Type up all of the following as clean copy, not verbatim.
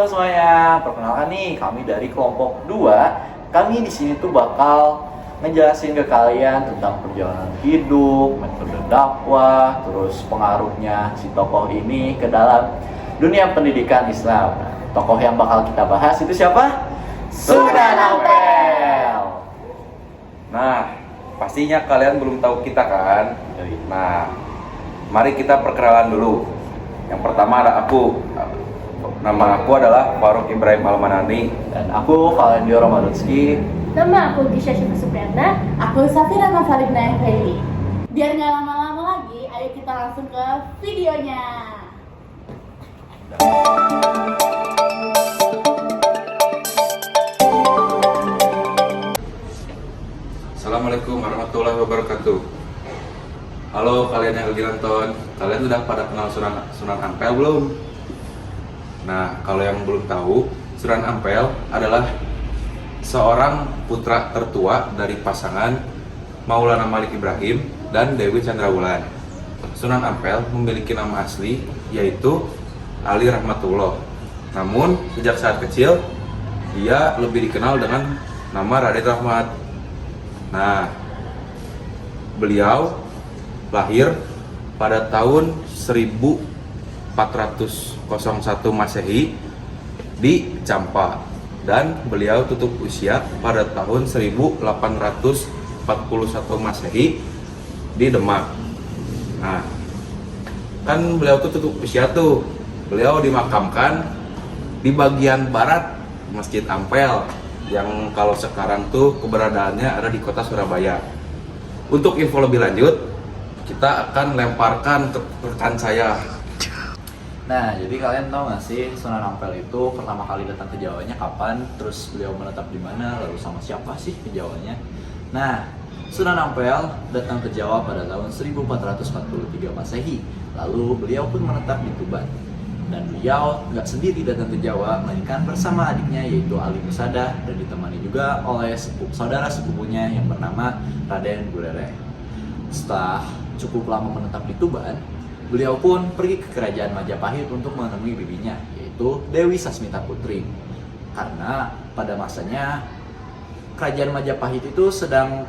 semuanya, perkenalkan nih kami dari kelompok 2. Kami di sini tuh bakal ngejelasin ke kalian tentang perjalanan hidup, metode dakwah, terus pengaruhnya si tokoh ini ke dalam dunia pendidikan Islam. Nah, tokoh yang bakal kita bahas itu siapa? Sunan Ampel. Nah, pastinya kalian belum tahu kita kan? Nah, mari kita perkenalan dulu. Yang pertama ada aku. Nama aku adalah Faruk Ibrahim Almanani. Dan aku Valendio Romadotski. Nama aku Gisha Syifa Supriyatna. Aku Safira Masalibna Efendi. Biar nggak lama-lama lagi, ayo kita langsung ke videonya. Assalamualaikum warahmatullahi wabarakatuh. Halo kalian yang lagi nonton. Kalian sudah pada kenal Sunan Ampel belum? Nah, kalau yang belum tahu, Sunan Ampel adalah seorang putra tertua dari pasangan Maulana Malik Ibrahim dan Dewi Chandrawulan. Sunan Ampel memiliki nama asli yaitu Ali Rahmatullah. Namun, sejak saat kecil, dia lebih dikenal dengan nama Raden Rahmat. Nah, beliau lahir pada tahun 1401 Masehi di Campa, dan beliau tutup usia pada tahun 1841 Masehi di Demak. Nah, kan beliau tutup usia tuh, beliau dimakamkan di bagian barat Masjid Ampel, yang kalau sekarang tuh keberadaannya ada di kota Surabaya. Untuk info lebih lanjut, kita akan lemparkan ke rekan saya. Nah, jadi kalian tahu nggak sih Sunan Ampel itu pertama kali datang ke Jawanya kapan? Terus beliau menetap di mana? Lalu sama siapa sih ke Jawanya? Nah, Sunan Ampel datang ke Jawa pada tahun 1443 Masehi. Lalu beliau pun menetap di Tuban. Dan beliau nggak sendiri datang ke Jawa, melainkan bersama adiknya yaitu Ali Musada, dan ditemani juga oleh saudara sepupunya yang bernama Raden Burere. Setelah cukup lama menetap di Tuban, beliau pun pergi ke kerajaan Majapahit untuk menemui bibinya, yaitu Dewi Sasmita Putri. Karena pada masanya kerajaan Majapahit itu sedang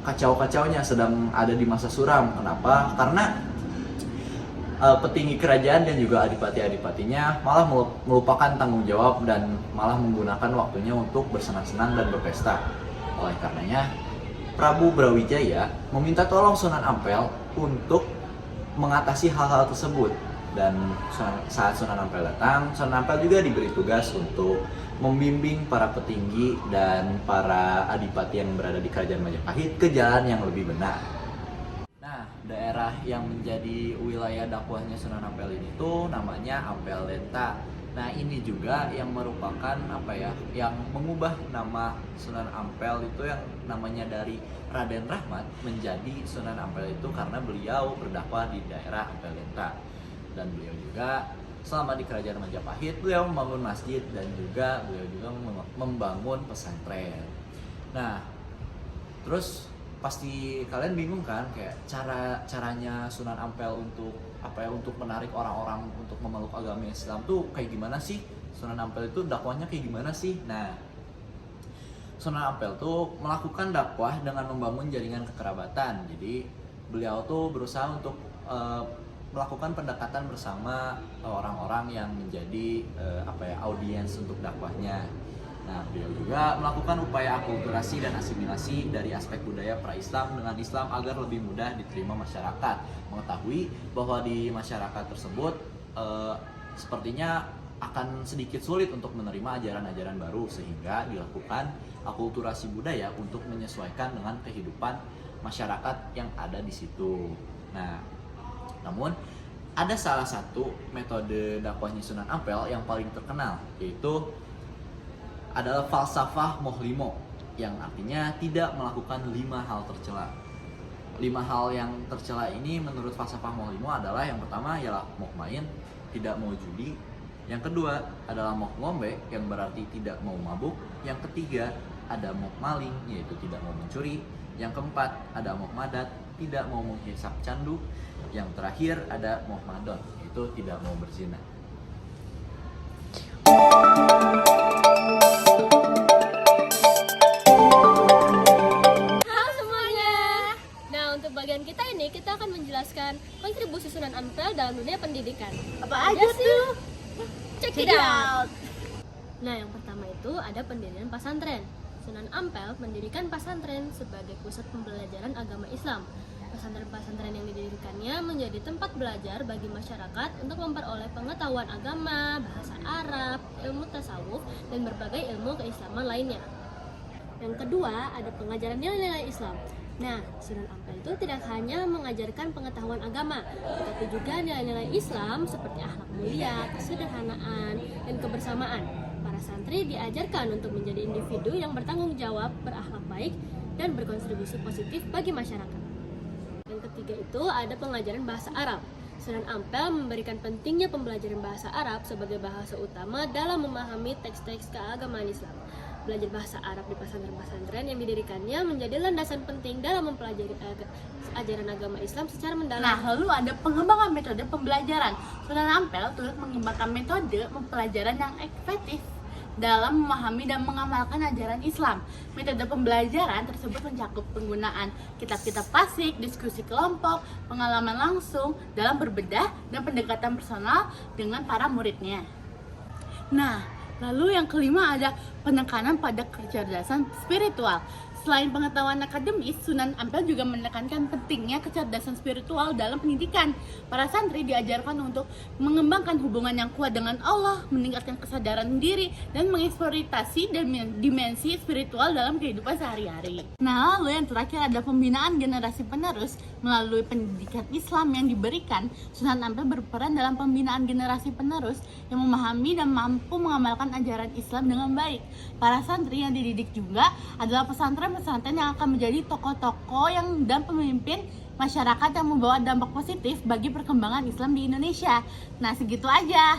kacau-kacaunya, sedang ada di masa suram. Kenapa? Karena petinggi kerajaan dan juga adipati-adipatinya malah melupakan tanggung jawab dan malah menggunakan waktunya untuk bersenang-senang dan berpesta. Oleh karenanya, Prabu Brawijaya meminta tolong Sunan Ampel untuk mengatasi hal-hal tersebut. Dan saat Sunan Ampel datang, Sunan Ampel juga diberi tugas untuk membimbing para petinggi dan para adipati yang berada di kerajaan Majapahit ke jalan yang lebih benar. Nah, daerah yang menjadi wilayah dakwahnya Sunan Ampel ini tuh namanya Ampel Lenta. Nah, ini juga yang merupakan yang mengubah nama Sunan Ampel itu yang namanya dari Raden Rahmat menjadi Sunan Ampel itu karena beliau berdakwah di daerah Ampel Lenta. Dan beliau juga selama di kerajaan Majapahit beliau membangun masjid dan juga beliau juga membangun pesantren. Nah, terus pasti kalian bingung kan kayak caranya Sunan Ampel untuk untuk menarik orang-orang untuk memeluk agama Islam tuh kayak gimana sih? Sunan Ampel itu dakwahnya kayak gimana sih? Nah, Sunan Ampel tuh melakukan dakwah dengan membangun jaringan kekerabatan. Jadi beliau tuh berusaha untuk melakukan pendekatan bersama orang-orang yang menjadi audiens untuk dakwahnya. Nah, beliau juga melakukan upaya akulturasi dan asimilasi dari aspek budaya pra-Islam dengan Islam agar lebih mudah diterima masyarakat. Mengetahui bahwa di masyarakat tersebut sepertinya akan sedikit sulit untuk menerima ajaran-ajaran baru, sehingga dilakukan akulturasi budaya untuk menyesuaikan dengan kehidupan masyarakat yang ada di situ. Nah, namun ada salah satu metode dakwahnya Sunan Ampel yang paling terkenal, yaitu adalah falsafah Mohlimo, yang artinya tidak melakukan 5 hal tercela. 5 hal yang tercela ini menurut falsafah Mohlimo adalah yang pertama ialah moh main, tidak mau judi. Yang kedua adalah moh ngombe, yang berarti tidak mau mabuk. Yang ketiga ada moh maling, yaitu tidak mau mencuri. Yang keempat ada moh madat, tidak mau menghisap candu. Yang terakhir ada moh madon, yaitu tidak mau berzina. Check it out. Nah, yang pertama itu ada pendirian pesantren. Sunan Ampel mendirikan pesantren sebagai pusat pembelajaran agama Islam. Pesantren-pesantren yang didirikannya menjadi tempat belajar bagi masyarakat untuk memperoleh pengetahuan agama, bahasa Arab, ilmu tasawuf, dan berbagai ilmu keislaman lainnya. Yang kedua, ada pengajaran nilai-nilai Islam. Nah, Sunan Ampel itu tidak hanya mengajarkan pengetahuan agama, tetapi juga nilai-nilai Islam seperti akhlak mulia, kesederhanaan, dan kebersamaan. Para santri diajarkan untuk menjadi individu yang bertanggung jawab, berakhlak baik, dan berkontribusi positif bagi masyarakat. Yang ketiga itu ada pengajaran bahasa Arab. Sunan Ampel memberikan pentingnya pembelajaran bahasa Arab sebagai bahasa utama dalam memahami teks-teks keagamaan Islam. Belajar bahasa Arab di pesantren-pesantren yang didirikannya menjadi landasan penting dalam mempelajari ajaran agama Islam secara mendalam. Nah, lalu ada pengembangan metode pembelajaran. Sunan Ampel turut mengembangkan metode pembelajaran yang efektif dalam memahami dan mengamalkan ajaran Islam. Metode pembelajaran tersebut mencakup penggunaan kitab-kitab klasik, diskusi kelompok, pengalaman langsung dalam berbedah, dan pendekatan personal dengan para muridnya. Nah, lalu yang kelima ada penekanan pada kecerdasan spiritual. Selain pengetahuan akademis, Sunan Ampel juga menekankan pentingnya kecerdasan spiritual dalam pendidikan. Para santri diajarkan untuk mengembangkan hubungan yang kuat dengan Allah, meningkatkan kesadaran diri, dan mengeksploitasi dimensi spiritual dalam kehidupan sehari-hari. Nah, lalu yang terakhir ada pembinaan generasi penerus. Melalui pendidikan Islam yang diberikan, Sunan Ampel berperan dalam pembinaan generasi penerus yang memahami dan mampu mengamalkan ajaran Islam dengan baik. Para santri yang dididik juga adalah pesantren yang akan menjadi tokoh-tokoh dan pemimpin masyarakat yang membawa dampak positif bagi perkembangan Islam di Indonesia. Nah, segitu aja.